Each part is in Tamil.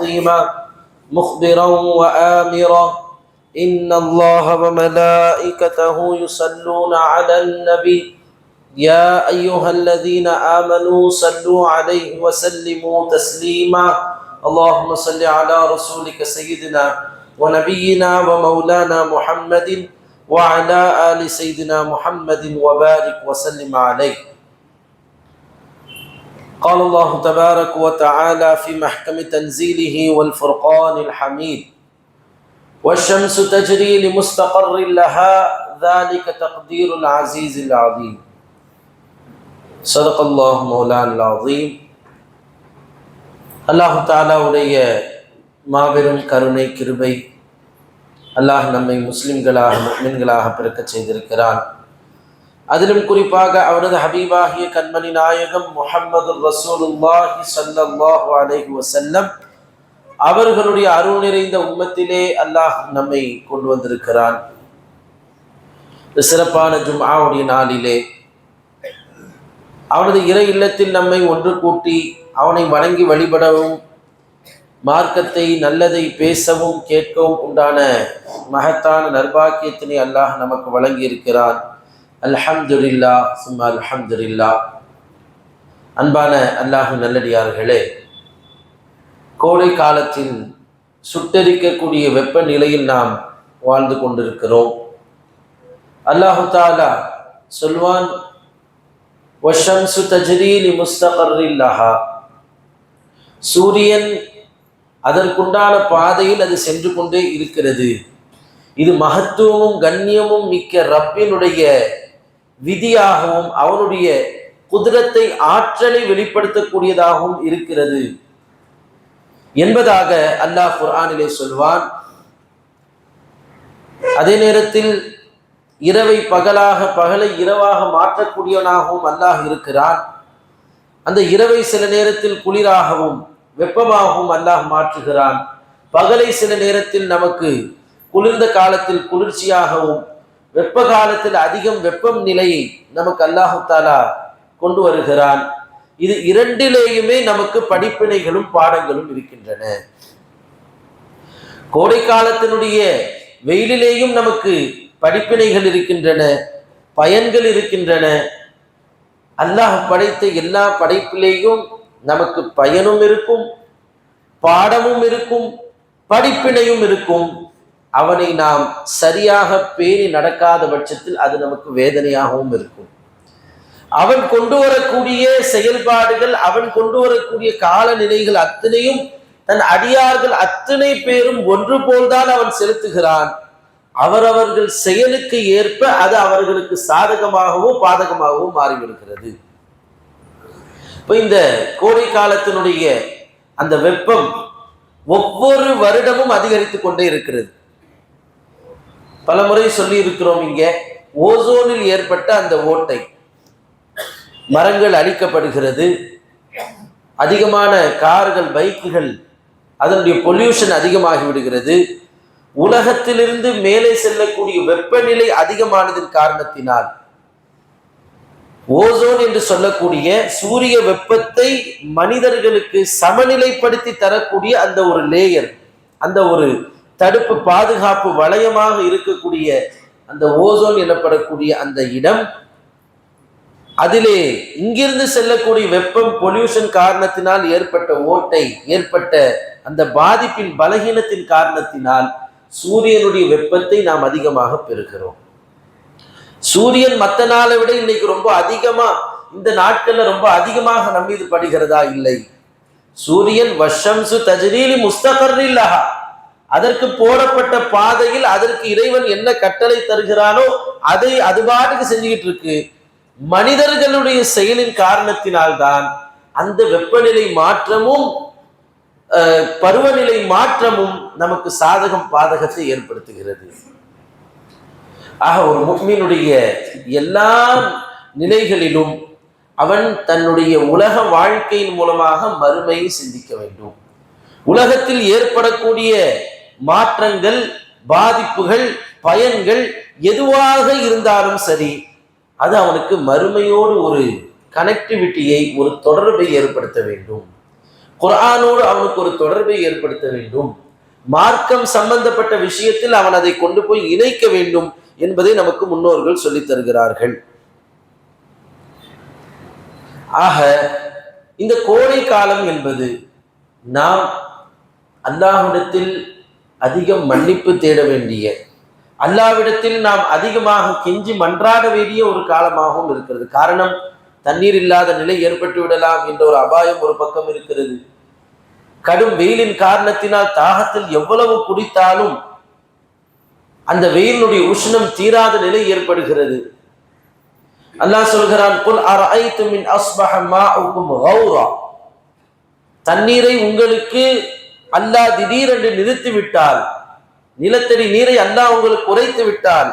عظيما مخبرا وآمرا إن الله وملائكته يصلون على النبي يا أيها الذين آمنوا صلوا عليه وسلموا تسليما اللهم صل على رسولك سيدنا ونبينا ومولانا محمد وعلى آل سيدنا محمد وبارك وسلم عليه. قال الله تبارك وتعالى في محكم تنزيله والفرقان الحميد والشمس تجري لمستقر لها ذلك تقدير العزيز العظيم. صدق الله مولانا العظيم. அல்லாஹ் தஆலாவுடைய மாபெரும் கருணை கிருபை, அல்லாஹ் நம்மை முஸ்லிம்களாக முஃமின்களாக பிறக்கச் செய்திருக்கிறான். அதிலும் குறிப்பாக அவரது ஹபீபாகிய கண்மணி நாயகம் முஹம்மது ரசூலுல்லாஹி ஸல்லல்லாஹு அலைஹி வஸல்லம் அவர்களுடைய அருள் நிறைந்த உம்மத்திலே அல்லாஹ் நம்மை கொண்டு வந்திருக்கிறான். சிறப்பான ஜும்ஆவுடைய நாளிலே அவனது இறை இல்லத்தில் நம்மை ஒன்று கூட்டி அவனை வணங்கி வழிபடவும் மார்க்கத்தை நல்லதை பேசவும் கேட்கவும் உண்டான மகத்தான நற்பாக்கியத்தினை அல்லாஹ் நமக்கு வழங்கி இருக்கிறான். அல்ஹம்துலில்லாஹ் சும்மா அல்ஹம்துலில்லாஹ். அன்பான அல்லாஹ் நல்லடியார்களே, கோடை காலத்தில் சுட்டெரிக்கக்கூடிய வெப்பநிலையில் நாம் வாழ்ந்து கொண்டிருக்கிறோம். அல்லாஹு தஆலா சொல்வான், வஷம்சு தஜ்ரீ லிமுஸ்தகர்ரின் லஹா. சூரியன் அதற்குண்டான பாதையில் அது சென்று கொண்டே இருக்கிறது. இது மகத்துவமும் கண்ணியமும் மிக்க ரப்பினுடைய விதியாகவும் அவனுடைய குதிரத்தை ஆற்றலை வெளிப்படுத்தக்கூடியதாகவும் இருக்கிறது என்பதாக அல்லாஹ் குர்ஆனிலே சொல்வான். அதே நேரத்தில் இரவை பகலாக பகலை இரவாக மாற்றக்கூடியவனாகவும் அல்லாஹ் இருக்கிறான். அந்த இரவை சில நேரத்தில் குளிராகவும் வெப்பமாகவும் அல்லாஹ் மாற்றுகிறான். பகலை சில நேரத்தில் நமக்கு குளிர்ந்த காலத்தில் குளிர்ச்சியாகவும் வெப்ப காலத்தில் அதிகம் வெப்பம் நிலையை நமக்கு அல்லாஹு தஆலா கொண்டு வருகிறான். இது இரண்டிலேயுமே நமக்கு படிப்பினைகளும் பாடங்களும் இருக்கின்றன. கோடை காலத்தினுடைய வெயிலிலேயும் நமக்கு படிப்பினைகள் இருக்கின்றன, பயன்கள் இருக்கின்றன. அல்லாஹ் படைத்த எல்லா படைப்பிலேயும் நமக்கு பயனும் இருக்கும், பாடமும் இருக்கும், படிப்பினையும் இருக்கும். அவனை நாம் சரியாக பேணி நடக்காத பட்சத்தில் அது நமக்கு வேதனையாகவும் இருக்கும். அவன் கொண்டு வரக்கூடிய செயல்பாடுகள், அவன் கொண்டு வரக்கூடிய காலநிலைகள் அத்தனையும் தன் அடியார்கள் அத்தனை பேரும் ஒன்று போல்தான் அவன் செலுத்துகிறான். அவரவர்கள் செயலுக்கு ஏற்ப அது அவர்களுக்கு சாதகமாகவோ பாதகமாகவோ மாறிவிடுகிறது. இப்போ இந்த கோடை காலத்தினுடைய அந்த வெப்பம் ஒவ்வொரு வருடமும் அதிகரித்து கொண்டே இருக்கிறது. பல முறை சொல்லி இருக்கிறோம், இங்க ஓசோனில் ஏற்பட்ட அந்த ஓட்டை, மரங்கள் அழிக்கப்படுகிறது, அதிகமான கார்கள் பைக்குகள் அதனுடைய பொல்யூஷன் அதிகமாகி விடுகிறது. உலகத்திலிருந்து மேலே செல்லக்கூடிய வெப்பநிலை அதிகமானதின் காரணத்தினால் ஓசோன் என்று சொல்லக்கூடிய சூரிய வெப்பத்தை மனிதர்களுக்கு சமநிலைப்படுத்தி தரக்கூடிய அந்த ஒரு லேயர், அந்த ஒரு தடுப்பு பாதுகாப்பு வளையமாக இருக்கக்கூடிய அந்த ஓசோன் எனப்படக்கூடிய அந்த இடம், அதிலே இங்கிருந்து செல்லக்கூடிய வெப்பம் பொல்யூஷன் காரணத்தினால் ஏற்பட்ட ஓட்டை, ஏற்பட்ட அந்த பாதிப்பின் பலகீனத்தின் காரணத்தினால் சூரியனுடைய வெப்பத்தை நாம் அதிகமாக பெறுகிறோம். சூரியன் மற்ற நாளை விட இன்னைக்கு ரொம்ப அதிகமா, இந்த நாட்கள்ல ரொம்ப அதிகமாக நம் மீது படுகிறதா? இல்லை. சூரியன் வஷம்சு தஜ்ரீ லிமுஸ்தகர்ரின் லஹா, அதற்கு போடப்பட்ட பாதையில் அதற்கு இறைவன் என்ன கட்டளை தருகிறானோ அதை அது பாட்டுக்கு செஞ்சுக்கிட்டு இருக்கு. மனிதர்களுடைய செயலின் காரணத்தினால்தான் அந்த வெப்பநிலை மாற்றமும் பருவநிலை மாற்றமும் நமக்கு சாதகம் பாதகத்தை ஏற்படுத்துகிறது. ஆக ஒரு முஃமினுடைய எல்லா நிலைகளிலும் அவன் தன்னுடைய உலக வாழ்க்கையின் மூலமாக மறுமையை சிந்திக்க வேண்டும். உலகத்தில் ஏற்படக்கூடிய மாற்றங்கள், பாதிப்புகள், பயன்கள் எதுவாக இருந்தாலும் சரி, அது அவனுக்கு மறுமையோடு ஒரு கனெக்டிவிட்டியை, ஒரு தொடர்பை ஏற்படுத்த வேண்டும். குர்ஆனோடு அவனுக்கு ஒரு தொடர்பை ஏற்படுத்த வேண்டும். மார்க்கம் சம்பந்தப்பட்ட விஷயத்தில் அவன் அதை கொண்டு போய் இணைக்க வேண்டும் என்பதை நமக்கு முன்னோர்கள் சொல்லித் தருகிறார்கள். ஆக இந்த கோடை காலம் என்பது நாம் அல்லாஹ்விடத்தில் அதிகம் மன்னிப்பு தேட வேண்டிய, அல்லாஹ்விடத்தில் நாம் அதிகமாக கெஞ்சி மன்றாட வேண்டிய ஒரு காலமாகவும் இருக்கிறது. காரணம், தண்ணீர் இல்லாத நிலை ஏற்பட்டு விடலாம் என்ற ஒரு அபாயம் ஒரு பக்கம் இருக்கிறது. கடும் வெயிலின் காரணத்தினால் தாகத்தில் எவ்வளவு குடித்தாலும் அந்த வெயிலுடைய உஷ்ணம் தீராத நிலை ஏற்படுகிறது. அல்லாஹ் சொல்கிறான், குல் அரஐதும் இன் அஸ்பஹ மாஉக்கும் கௌரா, தண்ணீரை உங்களுக்கு அல்லாஹ் திடீரென்று நிறுத்தி விட்டால், நிலத்தடி நீரை அல்லாஹ் உங்களுக்கு குறைத்து விட்டால்,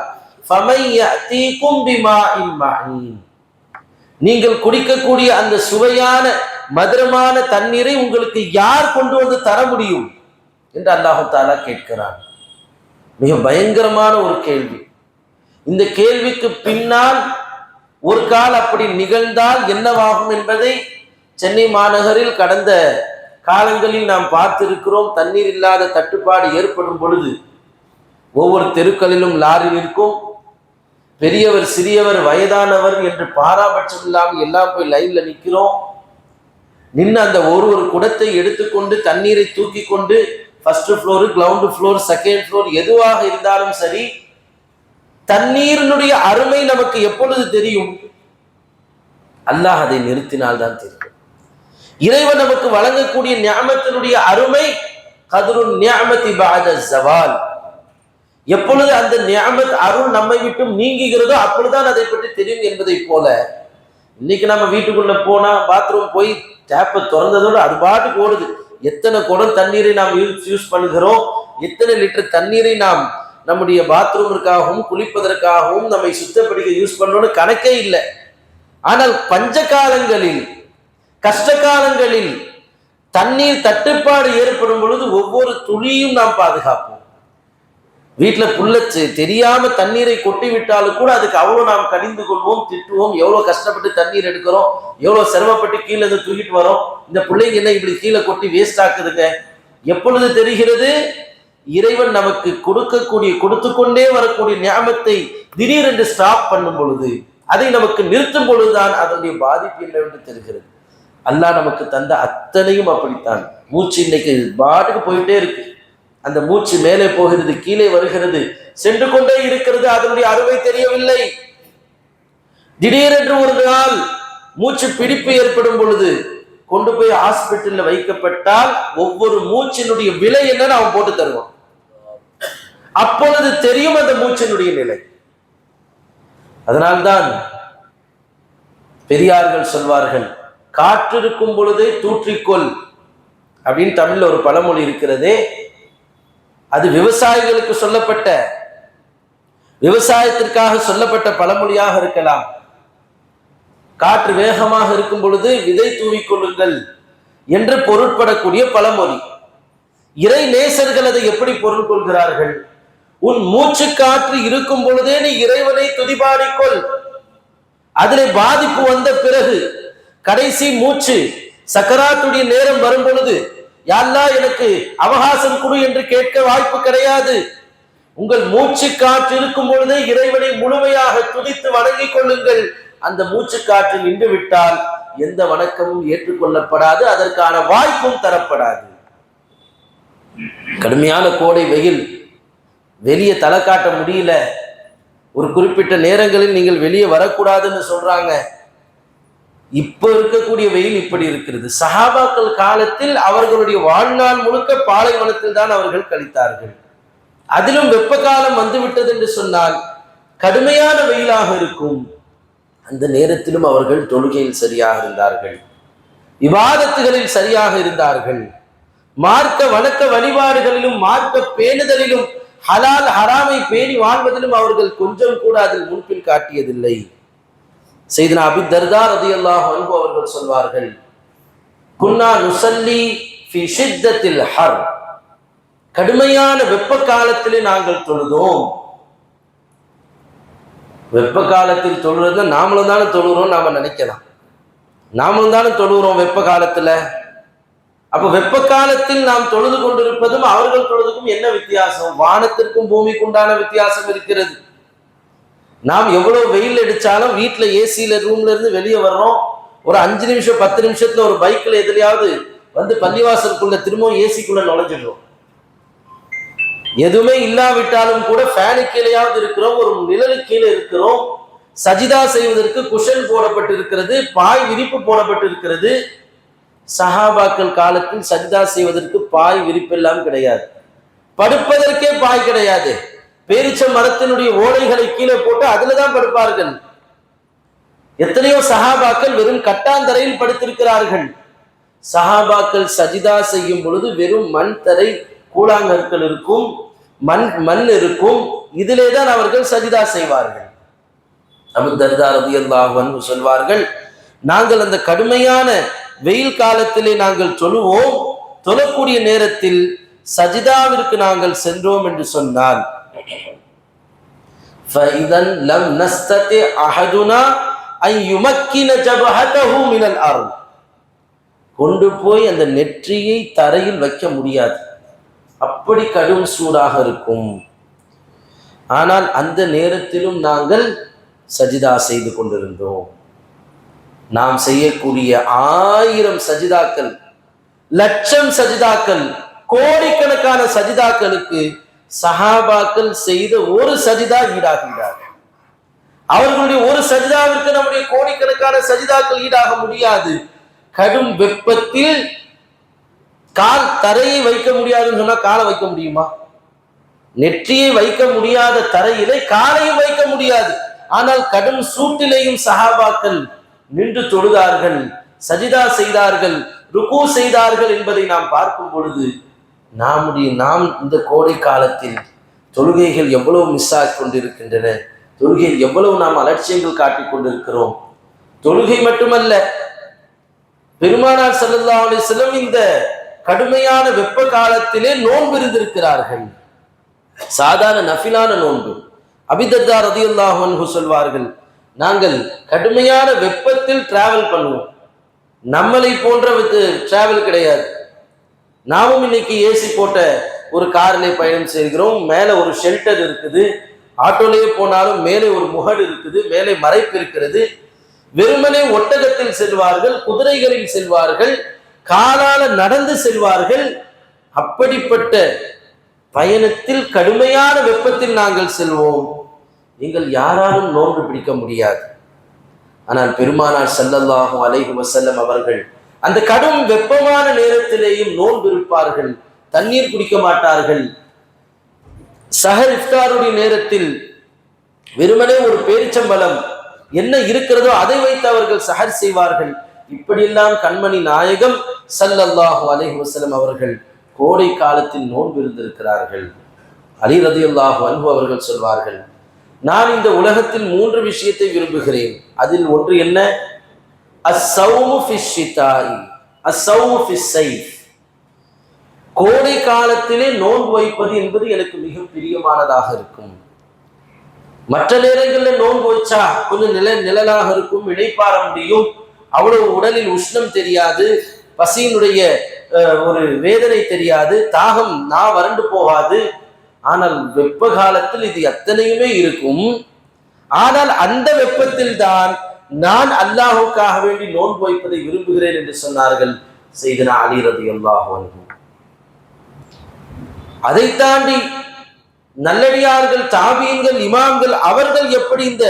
ஃபமை யஅதீகும் பிமாஇன் மஈன், நீங்கள் குடிக்கக்கூடிய அந்த சுவையான மதுரமான தண்ணீரை உங்களுக்கு யார் கொண்டு வந்து தர முடியும் என்று அல்லாஹ் தஆலா கேட்கிறான். மிக பயங்கரமான ஒரு கேள்வி. இந்த கேள்விக்கு பின்னால் ஒரு கால் அப்படி நிகழ்ந்தால் என்னவாகும் என்பதை சென்னை மாநகரில் கடந்த காலங்களில் நாம் பார்த்திருக்கிறோம். தண்ணீர் இல்லாத தட்டுப்பாடு ஏற்படும் பொழுது ஒவ்வொரு தெருக்களிலும் லாரி நிற்கும். பெரியவர் சிறியவர் வயதானவர் என்று பாராபட்சம் இல்லாமல் எல்லாம் போய் லைன்ல நிற்கிறோம். நின்று அந்த ஒரு குடத்தை எடுத்துக்கொண்டு தண்ணீரை தூக்கி கொண்டு first floor, ground floor, second floor எதுவாக இருந்தாலும் சரி, தண்ணீரினுடைய அருமை நமக்கு எப்பொழுது தெரியும்? அல்லாஹ் அதை நிறுத்தினால்தான் தெரியும். இறைவன் நமக்கு வழங்கக்கூடிய நிஅமத்தினுடைய அருமை கத்ருன் நிஅமதி பஅத ஸவால், எப்பொழுது அந்த நிஅமத் அருள் நம்மை விட்டு நீங்குகிறதோ அப்பொழுதுதான் அதை பற்றி தெரியும் என்பதை போல, இன்னைக்கு நம்ம வீட்டுக்குள்ள போனா பாத்ரூம் போய் டேப்பை திறந்ததோடு அது பாட்டுக்கு ஓடுது. எத்தனை குடம் தண்ணீரை நாம் யூஸ் பண்ணுகிறோம், எத்தனை லிட்டர் தண்ணீரை நாம் நம்முடைய பாத்ரூமிற்காகவும் குளிப்பதற்காகவும் நம்மை சுத்தப்படுத்த யூஸ் பண்ணணும்னு கணக்கே இல்லை. ஆனால் பஞ்ச காலங்களில், கஷ்ட காலங்களில், தண்ணீர் தட்டுப்பாடு ஏற்படும் பொழுது ஒவ்வொரு துளியும் நாம் பாதுகாப்போம். வீட்டில் புள்ள தெரியாம தண்ணீரை கொட்டி விட்டாலும் கூட அதுக்கு அவ்வளோ நாம் கடிந்து கொள்வோம், திட்டுவோம். எவ்வளோ கஷ்டப்பட்டு தண்ணீர் எடுக்கிறோம், எவ்வளோ சிரமப்பட்டு கீழே இருந்து தூக்கிட்டு வரோம், இந்த பிள்ளைங்க என்ன இப்படி கீழே கொட்டி வேஸ்ட் ஆக்குதுங்க. எப்பொழுது தெரிகிறது? இறைவன் நமக்கு கொடுத்து கொண்டே வரக்கூடிய நியாமத்தை திடீரென்று ஸ்டாப் பண்ணும் பொழுது, அதை நமக்கு நிறுத்தும் பொழுதுதான் அதனுடைய பாதிப்பு என்னவென்று தெரிகிறது. அல்லாஹ் நமக்கு தந்த அத்தனையும் அப்படித்தான். மூச்சு இன்னைக்கு பாட்டுக்கு போயிட்டே இருக்கு. அந்த மூச்சு மேலே போகிறது, கீழே வருகிறது, சென்று கொண்டே இருக்கிறது. அதனுடைய அருமை தெரியவில்லை. திடீரென்று ஒரு நாள் மூச்சு பிடிப்பு ஏற்படும் பொழுது கொண்டு போய் ஹாஸ்பிட்டல்ல வைக்கப்பட்டால் ஒவ்வொரு மூச்சினுடைய விலை என்னன்னு அவன் போட்டு தருவான். அப்பொழுது தெரியும் அந்த மூச்சினுடைய நிலை. அதனால்தான் பெரியார்கள் சொல்வார்கள், காற்றிருக்கும் பொழுதே தூற்றிக்கொள் அப்படின்னு தமிழ்ல ஒரு பழமொழி இருக்கிறதே. அது விவசாயிகளுக்கு சொல்லப்பட்ட, விவசாயத்திற்காக சொல்லப்பட்ட பழமொழியாக இருக்கலாம். காற்று வேகமாக இருக்கும் பொழுது விதை தூவிக்கொள்ளுங்கள் என்று பொருட்படக்கூடிய பழமொழி. இறை நேசர்கள் அதை எப்படி பொருள் கொள்கிறார்கள்? உன் மூச்சு காற்று இருக்கும் பொழுதே நீ இறைவனை துதிபாடிக்கொள். அதிலே பாதிப்பு வந்த பிறகு கடைசி மூச்சு சக்கராத்துடைய நேரம் வரும் பொழுது, யா அல்லாஹ் எனக்கு அவகாசம் கொடு என்று கேட்க வாய்ப்பு கிடையாது. உங்கள் மூச்சு காற்று இருக்கும் பொழுதே இறைவனை முழுமையாக துதித்து வணங்கிக் கொள்ளுங்கள். அந்த மூச்சு காற்று நின்று விட்டால் எந்த வணக்கமும் ஏற்றுக்கொள்ளப்படாது, அதற்கான வாய்ப்பும் தரப்படாது. கடுமையான கோடை வெயில், வெளியே தலை காட்ட முடியல. ஒரு குறிப்பிட்ட நேரங்களில் நீங்கள் வெளியே வரக்கூடாதுன்னு சொல்றாங்க. இப்ப இருக்கக்கூடிய வெயில் இப்படி இருக்கிறது. சஹாபாக்கள் காலத்தில் அவர்களுடைய வாழ்நாள் முழுக்க பாலைவனத்தில் தான் அவர்கள் கழித்தார்கள். அதிலும் வெப்ப காலம் வந்துவிட்டது என்று சொன்னால் கடுமையான வெயிலாக இருக்கும். அந்த நேரத்திலும் அவர்கள் தொழுகையில் சரியாக இருந்தார்கள், இபாதத்துகளில் சரியாக இருந்தார்கள், மார்க்க வணக்க வழிபாடுகளிலும் மார்க்க பேணுதலிலும் ஹலால் ஹராமை பேணி வாழ்வதிலும் அவர்கள் கொஞ்சம் கூட அதில் முன்பில் காட்டியதில்லை. சையதுனா அபூ தர்தா ரலியல்லாஹு அன்ஹு அவர்கள் சொல்வார்கள், குன்னா நுஸல்லி ஃபி ஷித்தத்தில் ஹர், கடுமையான வெப்ப காலத்திலே நாங்கள் தொழுதோம். வெப்ப காலத்தில் தொழுறது நாமளும் தானே தொழுகிறோம் நாம நினைக்கலாம். நாமளும் தானே தொழுகிறோம் வெப்ப காலத்துல. அப்ப வெப்ப காலத்தில் நாம் தொழுது கொண்டிருப்பதும் அவர்கள் தொழுதுக்கும் என்ன வித்தியாசம்? வானத்திற்கும் பூமிக்கு உண்டான வித்தியாசம் இருக்கிறது. நாம் எவ்வளவு வெயில் அடிச்சாலும் வீட்டுல ஏசியில ரூம்ல இருந்து வெளியே வர்றோம், ஒரு 5 நிமிஷம் 10 நிமிஷத்துல ஒரு பைக்ல எதுலையாவது வந்து பள்ளிவாசலுக்குள்ள திரும்பவும் ஏசிக்குள்ள நுழைஞ்சிடுறோம். எதுவுமே இல்லாவிட்டாலும் கூட ஃபேனு கீழேயாவது இருக்கிறோம், ஒரு நிழலு கீழே இருக்கிறோம். சஜிதா செய்வதற்கு குஷன் போடப்பட்டு இருக்கிறது, பாய் விரிப்பு போடப்பட்டு இருக்கிறது. சஹாபாக்கள் காலத்தில் சஜிதா செய்வதற்கு பாய் விரிப்பெல்லாம் கிடையாது, படுப்பதற்கே பாய் கிடையாது. பேரிச்ச மரத்தினுடைய ஓலைகளை கீழே போட்டு அதுலதான் படுப்பார்கள். எத்தனையோ சஹாபாக்கள் வெறும் கட்டாந்தரையில் படுத்திருக்கிறார்கள். சஹாபாக்கள் சஜிதா செய்யும் பொழுது வெறும் மண் தரை, கூழாங்கற்கள் இருக்கும், மண் இருக்கும், இதிலே தான் அவர்கள் சஜிதா செய்வார்கள். அபூ தர்தா ரலியல்லாஹு அன்ஹு சொல்வார்கள், நாங்கள் அந்த கடுமையான வெயில் காலத்திலே நாங்கள் தொழுவோம், தொழக்கூடிய நேரத்தில் சஜிதாவிற்கு நாங்கள் சென்றோம் என்று சொன்னால், فَإِذًا لَمْ نَسْتَطِعْ أَحَدُنَا أَنْ يُمَكِّنَ جَبْهَتَهُ مِنَ الْأَرْضِ, கொண்டு போய் அந்த நெற்றியை தரையில் வைக்க முடியாது, அப்படி கடும் சூடாக இருக்கும். ஆனால் அந்த நேரத்திலும் நாங்கள் சஜிதா செய்து கொண்டிருந்தோம். நாம் செய்யக்கூடிய 1000 சஜிதாக்கள், லட்சம் சஜிதாக்கள், கோடிக்கணக்கான சஜிதாக்களுக்கு சஹாபாக்கள் செய்த ஒரு சஜிதா ஈடாகிறார். அவர்களுடைய ஒரு சஜிதாவிற்கு நம்முடைய கோடிக்கணக்கான சஜிதாக்கள் ஈடாக முடியாது. கடும் வெப்பத்தில் கால் தரையை வைக்க முடியாதுன்னு சொன்னா காலை வைக்க முடியுமா? நெற்றியை வைக்க முடியாத தரையிலே காலையும் வைக்க முடியாது. ஆனால் கடும் சூட்டிலேயும் சஹாபாக்கள் நின்று தொழுதார்கள், சஜிதா செய்தார்கள், ருக்கு செய்தார்கள் என்பதை நாம் பார்க்கும் பொழுது நாம் இந்த கோடை காலத்தில் தொழுகைகள் எவ்வளவு மிஸ் ஆகி கொண்டிருக்கின்றன, தொழுகையில் எவ்வளவு நாம் அலட்சியங்கள் காட்டிக் கொண்டிருக்கிறோம். தொழுகை மட்டுமல்ல, பெருமானார் ஸல்லல்லாஹு அலைஹி வஸல்லம் இந்த கடுமையான வெப்ப காலத்திலே நோன்பு இருந்திருக்கிறார்கள், சாதாரண நஃபிலான நோன்பு. அபூ தர்தா ரலியல்லாஹு அன்ஹு சொல்வார்கள், நாங்கள் கடுமையான வெப்பத்தில் டிராவல் பண்ணுவோம், நம்மளை போன்ற டிராவல் கிடையாது. நாமும் இன்னைக்கு ஏசி போட்ட ஒரு காரிலே பயணம் செய்கிறோம், மேலே ஒரு ஷெல்டர் இருக்குது, ஆட்டோலேயே போனாலும் மேலே ஒரு முகடு இருக்குது, மேலே மறைப்பு இருக்கிறது. வெறுமனே ஒட்டகத்தில் செல்வார்கள், குதிரைகளில் செல்வார்கள், காலால நடந்து செல்வார்கள். அப்படிப்பட்ட பயணத்தில் கடுமையான வெப்பத்தில் நாங்கள் செல்வோம். நீங்கள் யாராலும் நோன்பு பிடிக்க முடியாது. ஆனால் பெருமானார் ஸல்லல்லாஹு அலைஹி வஸல்லம் அவர்கள் அந்த கடும் வெப்பமான நேரத்திலேயும் நோன்பு இருப்பார்கள், தண்ணீர் குடிக்க மாட்டார்கள். சஹர் இஃப்தாருடைய நேரத்தில் வெறுமனே ஒரு பேரிச்சம்பழம் என்ன இருக்கிறதோ அதை வைத்து அவர்கள் சஹர் செய்வார்கள். இப்படியெல்லாம் கண்மணி நாயகம் ஸல்லல்லாஹு அலைஹி வஸல்லம் அவர்கள் கோடை காலத்தில் நோன்பு இருந்திருக்கிறார்கள். அலி ரலியல்லாஹு அன்ஹு அவர்கள் சொல்வார்கள், நான் இந்த உலகத்தில் 3 விஷயத்தை விரும்புகிறேன். அதில் ஒன்று என்ன? அஸ்ஸௌமு ஃபிஷ்ஷிதாஇ அஸ்ஸௌமு ஃபிஸ்ஸைஃப், கோடை காலத்திலே நோன்பு வைப்பது என்பது எனக்கு மிக பிரியமானதாக இருக்கும். மற்ற நேரங்களில் நோன்பு வச்சா கொஞ்சம் நிழலாக இருக்கும், இளைப்பாற முடியும், அவ்வளவு உடலில் உஷ்ணம் தெரியாது, பசியினுடைய ஒரு வேதனை தெரியாது, தாகம் வறண்டு போகாது. ஆனால் வெப்ப காலத்தில் இது எத்தனையுமே இருக்கும். ஆனால் அந்த வெப்பத்தில் தான் நான் அல்லாஹ்வுக்காக வேண்டி நோன்பு வைப்பதை விரும்புகிறேன் என்று சொன்னார்கள் சையதுனா அலி ரலியல்லாஹு அன்ஹு. அதை தாண்டி நல்லடியார்கள், தாபீன்கள், இமாம்கள் அவர்கள் எப்படி இந்த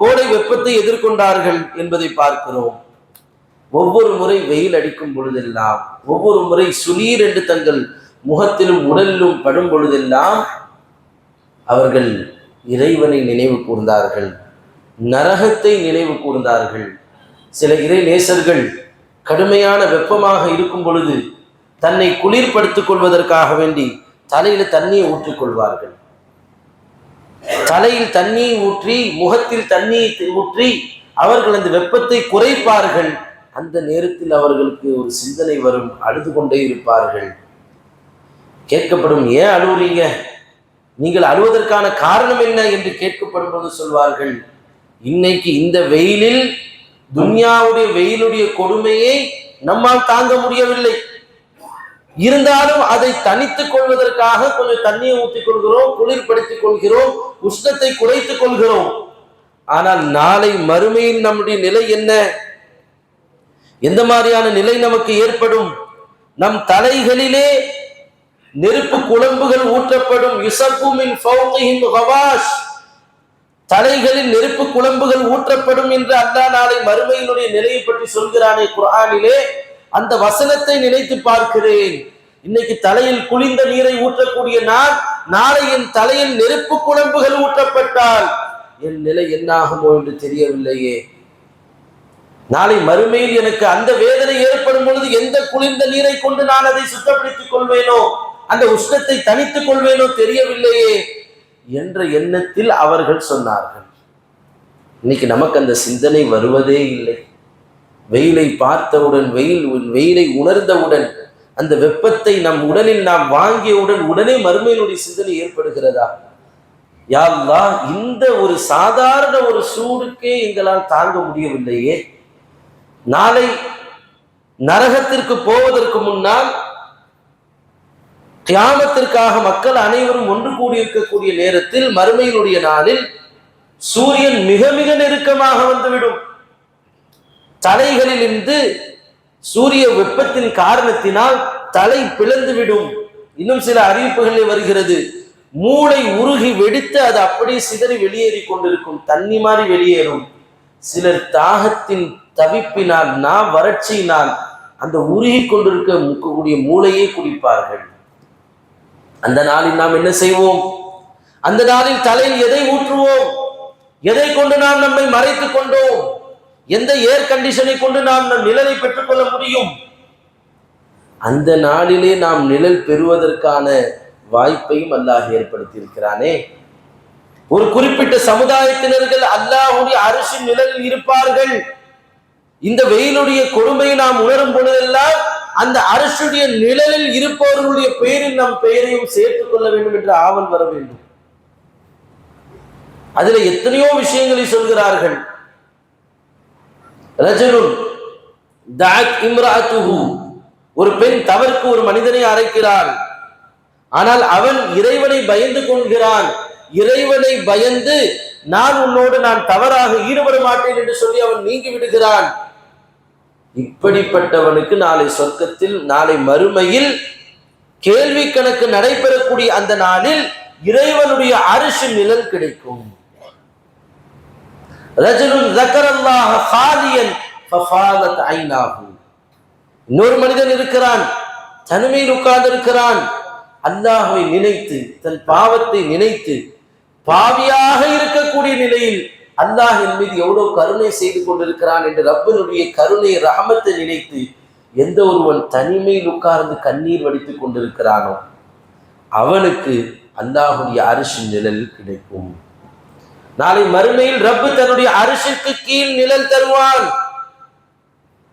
கோடை வெப்பத்தை எதிர்கொண்டார்கள் என்பதை பார்க்கிறோம். ஒவ்வொரு முறை வெயில் அடிக்கும் பொழுதெல்லாம், ஒவ்வொரு முறை சுளீர் என்று தங்கள் முகத்திலும் உடலிலும் படும் பொழுதெல்லாம் அவர்கள் இறைவனை நினைவு கூர்ந்தார்கள், நரகத்தை நினைவு கூர்ந்தார்கள். சில இறை நேசர்கள் கடுமையான வெப்பமாக இருக்கும் பொழுது தன்னை குளிர்படுத்திக் கொள்வதற்காக வேண்டி தலையில தண்ணியை ஊற்றிக் கொள்வார்கள். தலையில் தண்ணியை ஊற்றி, முகத்தில் தண்ணியை ஊற்றி அவர்கள் அந்த வெப்பத்தை குறைப்பார்கள். அந்த நேரத்தில் அவர்களுக்கு ஒரு சிந்தனை வரும், அழுது கொண்டே இருப்பார்கள். கேட்கப்படும், ஏன் அழுவுறீங்க, நீங்கள் அழுவதற்கான காரணம் என்ன என்று கேட்கப்படும் போது சொல்வார்கள், இன்னைக்கு இந்த வெயிலில், துன்யாவுடைய வெயிலுடைய கொடுமையை நம்மால் தாங்க முடியவில்லை, இருந்தாலும் அதை தனித்துக் கொள்வதற்காக கொஞ்சம் தண்ணியை ஊற்றிக் கொள்கிறோம், குளிர்படுத்திக் கொள்கிறோம், உஷ்ணத்தை குறைத்துக் கொள்கிறோம். ஆனால் நாளை மறுமையில் நம்முடைய நிலை என்ன? எந்த மாதிரியான நிலை நமக்கு ஏற்படும்? நம் தலைகளிலே நெருப்பு குழம்புகள் ஊற்றப்படும். யுசப்பு மின் ஃபௌகிஹிம் கவாஷ், தலைகளில் நெருப்பு குழம்புகள் ஊற்றப்படும் என்று அல்லாஹ் நாளை மறுமையினுடைய நிலையை பற்றி சொல்கிறானே குர்ஆனிலே, அந்த வசனத்தை நினைத்து பார்க்கிறேன். இன்னைக்கு தலையில் குளிர்ந்த நீரை ஊற்றக்கூடிய நான், நாளை என் தலையில் நெருப்பு குழம்புகள் ஊற்றப்பட்டால் என் நிலை என்னாகுமோ என்று தெரியவில்லையே. நாளை மறுமையில் எனக்கு அந்த வேதனை ஏற்படும் பொழுது எந்த குளிர்ந்த நீரை கொண்டு நான் அதை சுத்தப்படுத்திக் கொள்வேனோ, அந்த உஷ்ணத்தை தனித்துக் கொள்வேனோ தெரியவில்லையே என்ற எண்ணத்தில் அவர்கள் சொன்னார்கள். இன்னைக்கு நமக்கு அந்த சிந்தனை வருவதே இல்லை. வெயிலை பார்த்தவுடன், வெயிலை உணர்ந்தவுடன், அந்த வெப்பத்தை நம் உடலில் நாம் வாங்கியவுடன் உடனே மறுமையினுடைய சிந்தனை ஏற்படுகிறதா? யா அல்லாஹ், இந்த ஒரு சாதாரண ஒரு சூடுக்கே எங்களால் தாங்க முடியவில்லையே. நாளை நரகத்திற்கு போவதற்கு முன்னால் கியாமத்திற்காக மக்கள் அனைவரும் ஒன்று கூடியிருக்கக்கூடிய நேரத்தில், மறுமையினுடைய நாளில் சூரியன் மிக மிக நெருக்கமாக வந்துவிடும். தலைகளில் இருந்து சூரிய வெப்பத்தின் காரணத்தினால் தலை பிளந்துவிடும். இன்னும் சில அறிவிப்புகளில் வருகிறது, மூளை உருகி வெடித்து அது அப்படியே சிதறி வெளியேறி கொண்டிருக்கும், தண்ணி மாதிரி வெளியேறும். சிலர் தாகத்தின் தவிப்பினால், வறட்சியினால் அந்த உருகி கொண்டிருக்கக்கூடிய மூளையை குடிப்பார்கள். அந்த நாளில் நாம் என்ன செய்வோம்? அந்த நாளில் தலையில் எதை ஊற்றுவோம்? எதை கொண்டு நாம் நம்மை மறைத்துக் கொண்டோம்? எந்த ஏர் கண்டிஷனை கொண்டு நாம் நம் நிழலை பெற்றுக்கொள்ள முடியும்? அந்த நாளிலே நாம் நிழல் பெறுவதற்கான வாய்ப்பையும் அல்லாஹ் ஏற்படுத்தி இருக்கிறானே. ஒரு குறிப்பிட்ட சமுதாயத்தினர்கள் அல்லாஹ்வுடைய அரிசின் நிழலில் இருப்பார்கள். இந்த வெயிலுடைய கொடுமையை நாம் உணரும் பொழுதெல்லாம் அந்த அரிசியுடைய நிழலில் இருப்பவர்களுடைய பெயரில் நம் பெயரையும் சேர்த்துக் கொள்ள வேண்டும் என்ற ஆவல் வர வேண்டும். அதுல எத்தனையோ விஷயங்களை சொல்கிறார்கள். ரஜுலுன் தஅத் இம்ராஅத்துஹு, ஒரு பெண் தவறுக்கு ஒரு மனிதனை அழைக்கிறாள். ஆனால் அவன் இறைவனை பயந்து கொள்கிறான். இறைவனை பயந்து நான் தவறாக ஈடுபட மாட்டேன் என்று சொல்லி அவன் நீங்கி விடுகிறான். இப்படிப்பட்டவனுக்கு நாளை சொர்க்கத்தில், நாளை மறுமையில் கேள்வி கணக்கு நடைபெறக்கூடிய அந்த நாளில் இறைவனுடைய அரிசி நிழல் கிடைக்கும். ரஜுலுன் ஸக்கரல்லாஹ ஹாலியன் ஃபஃபாலத் ஐனாஹு, இன்னொரு மனிதன் இருக்கிறான், தனிமையில் உட்கார்ந்து இருக்கிறான், அல்லாஹ்வை நினைத்து, தன் பாவத்தை நினைத்து, பாவியாக இருக்கக்கூடிய நிலையில் அல்லாஹ் என் மீது எவ்வளவு கருணை செய்து கொண்டிருக்கிறான் என்று ரப்பினுடைய கருணை ரஹமத்தை நினைத்து எந்த ஒருவன் தனிமையில் உட்கார்ந்து கண்ணீர் வடித்துக் கொண்டிருக்கிறானோ அவனுக்கு அல்லாஹுடைய அரிசி நிழல் கிடைக்கும். நாளை மறுமையில் ரப்பு தன்னுடைய அரிசிக்கு கீழ் நிழல் தருவான்.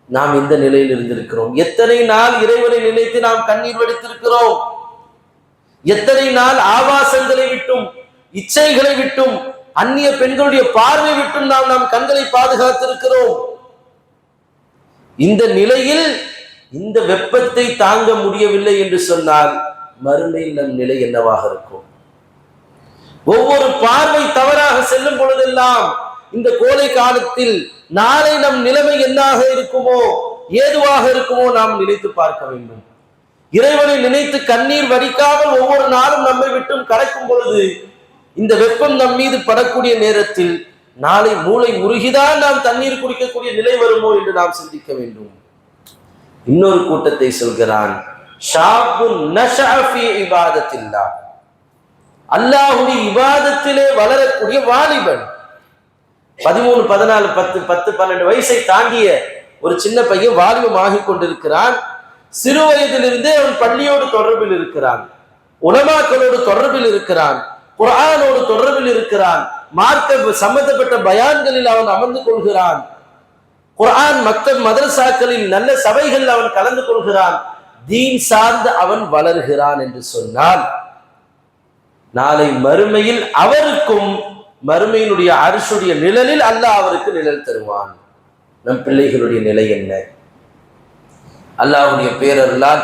நாம் இந்த நிலையில் இருந்திருக்கிறோம். எத்தனை நாள் இறைவனை நினைத்து நாம் கண்ணீர் வடித்திருக்கிறோம். எத்தனை நாள் ஆபாசங்களை விட்டும், இச்சைகளை விட்டும், அந்நிய பெண்களுடைய பார்வை விட்டும் நாம் நம் கண்களை பாதுகாத்திருக்கிறோம். இந்த நிலையில் இந்த வெப்பத்தை தாங்க முடியவில்லை என்று சொன்னால் மறுமையில் நம் நிலை என்னவாக இருக்கும்? ஒவ்வொரு பார்வை தவறாக செல்லும் பொழுதெல்லாம் இந்த கோடை காலத்தில் நாளை நம் நிலைமை என்னாக இருக்குமோ, ஏதுவாக இருக்குமோ நாம் நினைத்து பார்க்க வேண்டும். இறைவனை நினைத்து கண்ணீர் வடிக்காமல் ஒவ்வொரு நாளும் நம்மை விட்டும் கடக்கும் பொழுது, இந்த வெப்பம் நம் மீது படக்கூடிய நேரத்தில் நாளை மூளை உருகிதான் நாம் தண்ணீர் குடிக்கக்கூடிய நிலை வருமோ என்று நாம் சிந்திக்க வேண்டும். இன்னொரு கூட்டத்தை சொல்கிறான், அல்லாஹ்வுடைய இபாதத்திலே வளரக்கூடிய வாலிபன். 13, 14, 10, 12 வயசை தாண்டிய ஒரு சின்ன பையன் வாலிபமாகிக் கொண்டிருக்கிறான். சிறு வயதிலிருந்தே அவன் பள்ளியோடு தொடர்பில் இருக்கிறான், உலமாக்களோடு தொடர்பில் இருக்கிறான், குர்ஆனோடு தொடர்பில் இருக்கிறான், மார்க்க சம்பந்தப்பட்ட பயான்களில் அவன் அமர்ந்து கொள்கிறான், குர்ஆன் மக்தப் மதரசாக்களில் நல்ல சபைகளில் அவன் கலந்து கொள்கிறான், தீன் சார்ந்து அவன் வளர்கிறான் என்று சொன்னால் நாளை மறுமையில் அவருக்கும் மறுமையினுடைய அரிசுடைய நிழலில் அல்லாஹ் அவருக்கு நிழல் தருவான். நம் பிள்ளைகளுடைய நிலை என்ன? அல்லாஹ்வுடைய பேரருளால்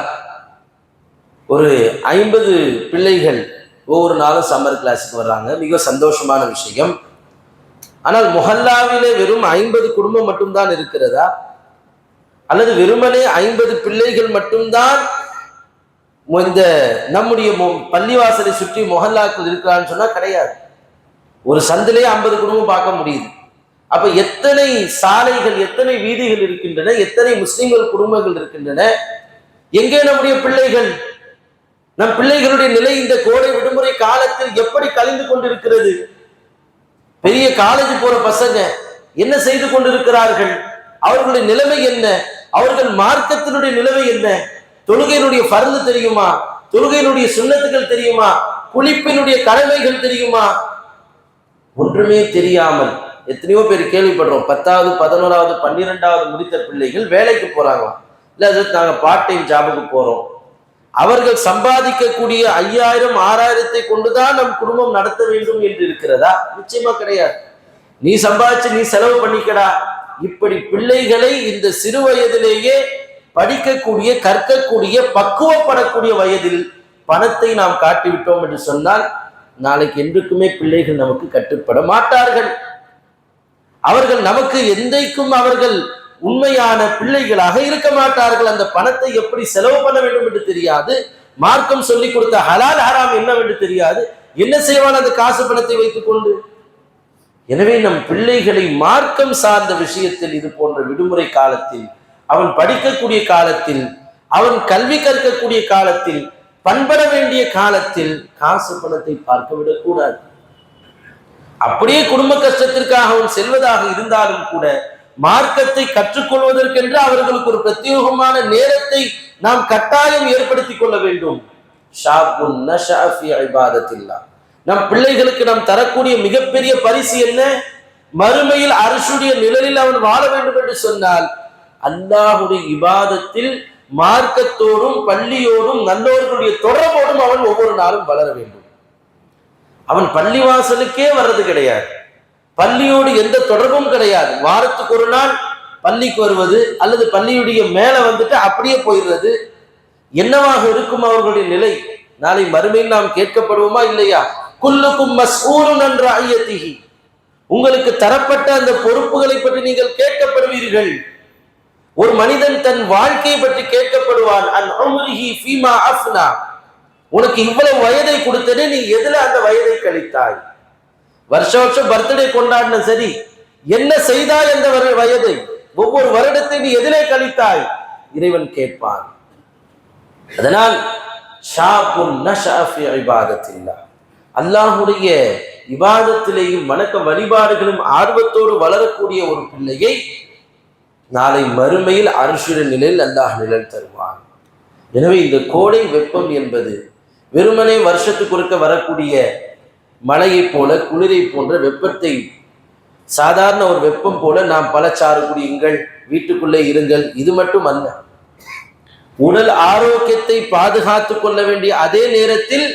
ஒரு 50 பிள்ளைகள் ஒவ்வொரு நாளும் சம்மர் கிளாஸுக்கு வர்றாங்க. மிக சந்தோஷமான விஷயம். ஆனால் முஹல்லாவிலே வெறும் 50 குடும்பம் மட்டும்தான் இருக்கிறதா, அல்லது வெறுமனே 50 பிள்ளைகள் மட்டும்தான் இந்த நம்முடைய பள்ளிவாசலை சுற்றி முஹல்லாக்கள் இருக்கிறான்னு சொன்னா கிடையாது. ஒரு சந்திலே 50 குடும்பம் பார்க்க முடியுது. அப்ப எத்தனை சாலைகள், எத்தனை வீதிகள் இருக்கின்றன, எத்தனை முஸ்லிம்கள் குடும்பங்கள் இருக்கின்றன. எங்கே நம்முடைய பிள்ளைகள்? நம் பிள்ளைகளுடைய நிலை இந்த கோடை விடுமுறை காலத்தில் எப்படி கழிந்து கொண்டிருக்கிறது? பெரிய காலேஜ் போற பசங்க என்ன செய்து கொண்டிருக்கிறார்கள்? அவர்களுடைய நிலைமை என்ன? அவர்கள் மார்க்கத்தினுடைய நிலைமை என்ன? தொழுகையினுடைய ஃபர்து தெரியுமா? தொழுகையினுடைய சுன்னத்துகள் தெரியுமா? குளிப்பினுடைய கடமைகள் தெரியுமா? ஒன்றுமே தெரியாமல் எத்தனையோ பேர் கேள்விப்படுறோம். 10வது 11வது 12வது முடித்த பிள்ளைகள் வேலைக்கு போறாங்க. இல்ல நாங்க பார்ட் டைம் ஜாபுக்கு போறோம். அவர்கள் சம்பாதிக்கக்கூடிய 5000 6000 கொண்டுதான் நம் குடும்பம் நடத்த வேண்டும் என்று இருக்கிறதா? நிச்சயமா கிடையாது. நீ சம்பாதிச்சு நீ செலவு பண்ணிக்கடா. இப்படி பிள்ளைகளை இந்த சிறு வயதிலேயே படிக்கக்கூடிய, கற்கக்கூடிய, பக்குவப்படக்கூடிய வயதில் பணத்தை நாம் காட்டிவிட்டோம் என்று சொன்னால் நாளைக்கு என்றுக்குமே பிள்ளைகள் நமக்கு கட்டுப்பட மாட்டார்கள். அவர்கள் நமக்கு எந்தைக்கும் அவர்கள் உண்மையான பிள்ளைகளாக இருக்க மாட்டார்கள். அந்த பணத்தை எப்படி செலவு பண்ண வேண்டும் என்று தெரியாது. மார்க்கம் சொல்லிக் கொடுத்த ஹலால் ஹராம் என்னவென்று தெரியாது. என்ன செய்வான் அந்த காசு பணத்தை வைத்துக் கொண்டு? எனவே நம் பிள்ளைகளை மார்க்கம் சார்ந்த விஷயத்தில் இது போன்ற விடுமுறை காலத்தில், அவன் படிக்கக்கூடிய காலத்தில், அவன் கல்வி கற்கக்கூடிய காலத்தில், பண்பட வேண்டிய காலத்தில் காசு பணத்தை பார்க்க விடக்கூடாது. அப்படியே குடும்ப கஷ்டத்திற்காக அவன் செல்வதாக இருந்தாலும் கூட மார்க்கத்தை கற்றுக்கொள்வதற்கென்று அவர்களுக்கு ஒரு பிரத்யேகமான நேரத்தை நாம் கட்டாயம் ஏற்படுத்திக் கொள்ள வேண்டும். நம் பிள்ளைகளுக்கு நாம் தரக்கூடிய மிகப்பெரிய பரிசு என்ன? மறுமையில் அர்ஷுடைய நிழலில் அவன் வாழ வேண்டும் என்று சொன்னால் அல்லாஹ்வுடைய இபாதத்தில் மார்க்கத்தோடும் பள்ளியோடும் நல்லோர்களுடைய தொடர்போடும் அவன் ஒவ்வொரு நாளும் வளர வேண்டும். அவன் பள்ளிவாசலுக்கே வர்றது கிடையாது, பள்ளியோடு எந்த தொடர்பும் கிடையாது. வாரத்துக்கு ஒரு நாள் பள்ளிக்கு வருவது அல்லது பள்ளியுடைய மேல வந்துட்டு அப்படியே போயிடுறது. என்னவாக இருக்கும் அவர்களுடைய நிலை? நாளை மறுமையில் நாம் கேட்கப்படுவோமா இல்லையா? குல்லுக்கும் மஸ்ஊலுன் அன் ரஅய்யதிஹி, உங்களுக்கு தரப்பட்ட அந்த பொறுப்புகளை பற்றி நீங்கள் கேட்கப்படுவீர்கள். ஒரு மனிதன் தன் வாழ்க்கையை பற்றி கேட்கப்படுவான். அன் உம்ரிஹி ஃபீமா அஃப்னா, உனக்கு இவ்வளவு வயதை கொடுத்தனே, நீ எதுல அந்த வயதை கழித்தாய்? வருஷம் பர்த்டே கொண்டாடின சரி, என்ன செய்தாய் அந்த வயதை? ஒவ்வொரு வருடத்தை நீ எதிலே கழித்தாய்? இறைவன் கேட்பான். அதனால் அல்லாஹ்வுடைய இபாதத்திலேயும் வணக்க வழிபாடுகளும் ஆர்வத்தோடு வளரக்கூடிய ஒரு பிள்ளையை நாளை மறுமையில் அர்ஷுடைய நிலையில் அல்லாஹ் நிழல் தருவான். எனவே இந்த கோடை வெப்பம் என்பது வெறுமனே வருஷத்துக்கு ஒருக்க வரக்கூடிய மழையை போல, குளிரை போன்ற வெப்பத்தை, சாதாரண ஒரு வெப்பம் போல நாம் பழச்சாறு குடியுங்கள், வீட்டுக்குள்ளே இருங்கள், இது மட்டும் அல்ல. உடல் ஆரோக்கியத்தை பாதுகாத்துக் கொள்ள வேண்டிய அதே நேரத்தில்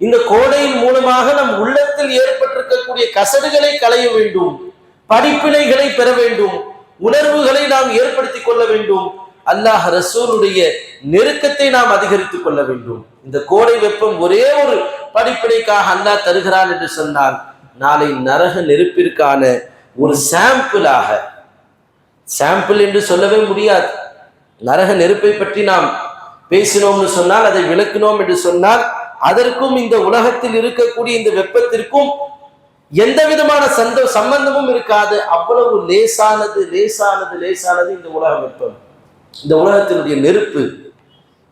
இந்த கோடையின் மூலமாக நம் உள்ளத்தில் ஏற்பட்டிருக்கக்கூடிய கசடுகளை களைய வேண்டும், படிப்பினைகளை பெற வேண்டும், உணர்வுகளை நாம் ஏற்படுத்திக் கொள்ள வேண்டும், அல்லாஹ் ரசூலுடைய நெருக்கத்தை நாம் அதிகரித்துக் கொள்ள வேண்டும். இந்த கோடை வெப்பம் ஒரே ஒரு படிப்பினைக்காக அல்லாஹ் தருகிறான் என்று சொன்னால் நாளை நரக நெருப்பிற்கான ஒரு சாம்பிளாக, சாம்பிள் என்று சொல்லவே முடியாது. நரக நெருப்பை பற்றி நாம் பேசினோம்னு சொன்னால், அதை விளக்கினோம் என்று சொன்னால், அதற்கும் இந்த உலகத்தில் இருக்கக்கூடிய இந்த வெப்பத்திற்கும் எந்த விதமான சம்பந்தமும் இருக்காது. அவ்வளவு லேசானது லேசானது லேசானது இந்த உலக வெப்பம், இந்த உலகத்தினுடைய நெருப்பு.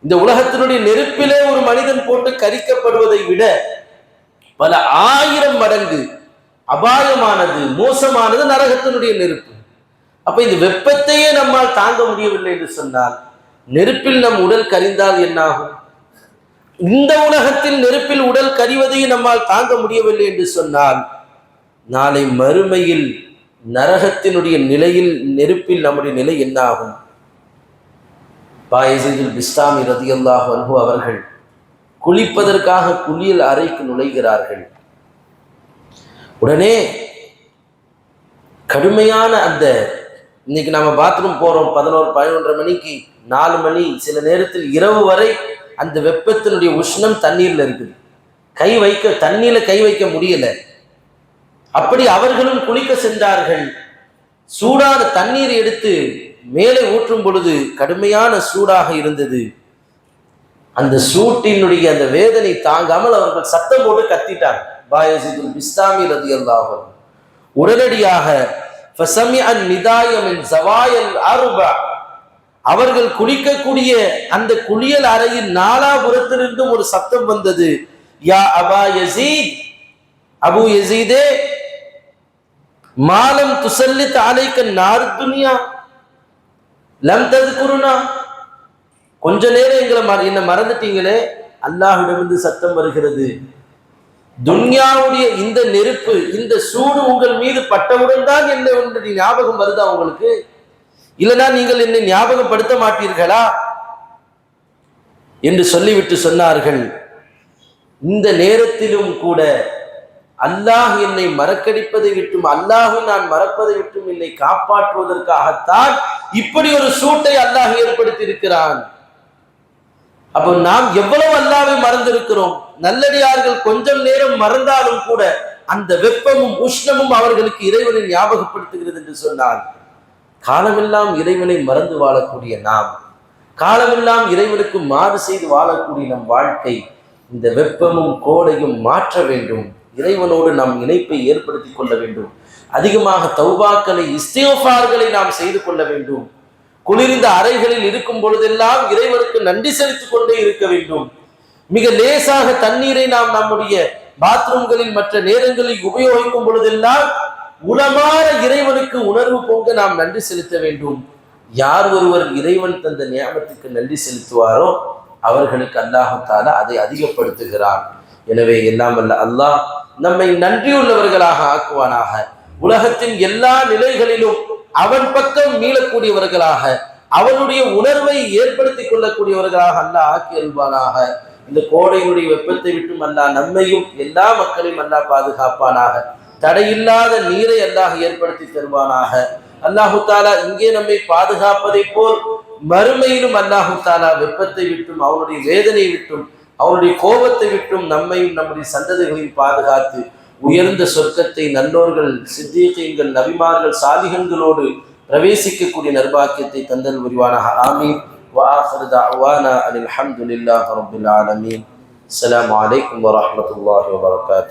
இந்த உலகத்தினுடைய நெருப்பிலே ஒரு மனிதன் போட்டு கரிக்கப்படுவதை விட பல 1000 மடங்கு அபாயமானது, மோசமானது நரகத்தினுடைய நெருப்பு. அப்ப இந்த வெப்பத்தையே நம்மால் தாங்க முடியவில்லை என்று சொன்னால் நெருப்பில் நம் உடல் கரிந்தால் என்னாகும்? இந்த உலகத்தில் நெருப்பில் உடல் கரிவதையும் நம்மால் தாங்க முடியவில்லை என்று சொன்னால் நாளை மறுமையில் நரகத்தினுடைய நிலையில், நெருப்பில் நம்முடைய நிலை என்னாகும்? பாயஸிதுல் பிஸ்தாமி ரலியல்லாஹு அன்ஹு அவர்கள் குளிப்பதற்காக குளியல் அறைக்கு நுழைகிறார்கள். உடனே கடுமையான அந்த, இன்னைக்கு நம்ம பாத்ரூம் போறோம் 11 11:30 மணிக்கு, 4 மணி, சில நேரத்தில் இரவு வரை அந்த வெப்பத்தினுடைய உஷ்ணம் தண்ணீர்ல இருக்குது, தண்ணீர்ல கை வைக்க முடியல. அப்படி அவர்களும் குளிக்க சென்றார்கள். சூடான தண்ணீர் எடுத்து மேலே ஊற்றும் பொழுது கடுமையான சூடாக இருந்தது. அந்த சூட்டினுடைய அந்த வேதனை தாங்காமல் அவர்கள் சத்தம் போட்டு கத்திட்டாங்க. பாயசிதுல் பிஸ்தாமி ரலியல்லாஹு அன்ஹு உடனடியாக அவர்கள் குளிக்கக்கூடிய அந்த குளியல் அறையின் நாலாபுரத்திலிருந்தும் ஒரு சத்தம் வந்தது. யா அபா யஸீத், அபு யஸீதே, மாலம் துசல்லித் அலைக்க நார் துனியா லம் தذ்குருனா, கொஞ்ச நேரம் என்ன மறந்துட்டீங்களே, அல்லாஹ்விடமிருந்து சத்தம் வருகிறது. துன்யாவுடைய இந்த நெருப்பு, இந்த சூடு உங்கள் மீது பட்டவுடன் தான் என்ன ஒன்று ஞாபகம் வருதா உங்களுக்கு? இல்லைனா நீங்கள் என்னை ஞாபகப்படுத்த மாட்டீர்களா என்று சொல்லிவிட்டு சொன்னார்கள், இந்த நேரத்திலும் கூட அல்லாஹ் என்னை மறக்கடிப்பதை விட்டும் அல்லாஹ் நான் மறப்பதை விட்டும் என்னை காப்பாற்றுவதற்காகத்தான் இப்படி ஒரு சூட்டை அல்லாஹ் ஏற்படுத்தி இருக்கிறான். அப்போ நாம் எவ்வளவு அல்லாஹ்வை மறந்திருக்கிறோம். நல்லடியார்கள் கொஞ்சம் நேரம் மறந்தாலும் கூட அந்த வெப்பமும் உஷ்ணமும் அவர்களுக்கு இறைவனை ஞாபகப்படுத்துகிறது என்று சொன்னால், காலமெல்லாம் இறைவனை மறந்து வாழக்கூடிய நாம், காலமெல்லாம் இறைவனுக்கு மாறு செய்து வாழக்கூடிய நம் வாழ்க்கை இந்த வெப்பமும் கோடையும் மாற்ற வேண்டும். இறைவனோடு நாம் இணைப்பை ஏற்படுத்தி கொள்ள வேண்டும். அதிகமாக தௌபாக்களை, இஸ்திக்ஃபார்களை நாம் செய்து கொள்ள வேண்டும். குளிர்ந்த அறைகளில் இருக்கும் பொழுதெல்லாம் இறைவனுக்கு நன்றி செலுத்திக் கொண்டே இருக்க வேண்டும். மிக லேசாக தண்ணீரை நாம் நம்முடைய பாத்ரூம்களில் மற்ற நேரங்களில் உபயோகிக்கும் பொழுதெல்லாம் உளமாற இறைவனுக்கு உணர்வு பொங்க நாம் நன்றி செலுத்த வேண்டும். யார் ஒருவர் இறைவன் தந்த நியாமத்துக்கு நன்றி செலுத்துவாரோ அவர்களுக்கு அல்லாஹ் தஆலா அதை அதிகப்படுத்துகிறான். எனவே எல்லாம் வல்ல அல்லாஹ் நம்மை நன்றியுள்ளவர்களாக ஆக்குவானாக. உலகத்தின் எல்லா நிலைகளிலும் அவன் பக்கம் மீளக்கூடியவர்களாக, அவனுடைய உணர்வை ஏற்படுத்திக் கொள்ளக்கூடியவர்களாக அல்லாஹ் ஆக்கி அல்வானாக. இந்த கோடையினுடைய வெப்பத்தை விட்டும் அல்லாஹ் நம்மையும் எல்லா மக்களையும் அல்லாஹ் பாதுகாப்பானாக. தடையில்லாத நீரை அல்லாஹ் ஏற்படுத்தி தருவானாக. அல்லாஹு தாலா இங்கே நம்மை பாதுகாப்பதை போல் மறுமையிலும் அல்லாஹு தாலா வெப்பத்தை விட்டும் அவனுடைய வேதனை விட்டும் அவனுடைய கோபத்தை விட்டும் நம்மையும் நம்முடைய சந்ததிகளையும் பாதுகாத்து உயர்ந்த சொர்க்கத்தை நல்லோர்கள், சித்தீகீன்கள், நபிமார்கள், சாலிஹன்களோடு பிரவேசிக்கக்கூடிய நர்பாக்கியத்தை தந்தல் புரிவானாக. ஆமீன். வஆகிரு தஅவானா அனில் ஹம்துலில்லாஹி ரப்பில் ஆலமீன். அஸ்ஸலாமு அலைக்கும் வரஹ்மத்துல்லாஹி வபரகாத்துஹு.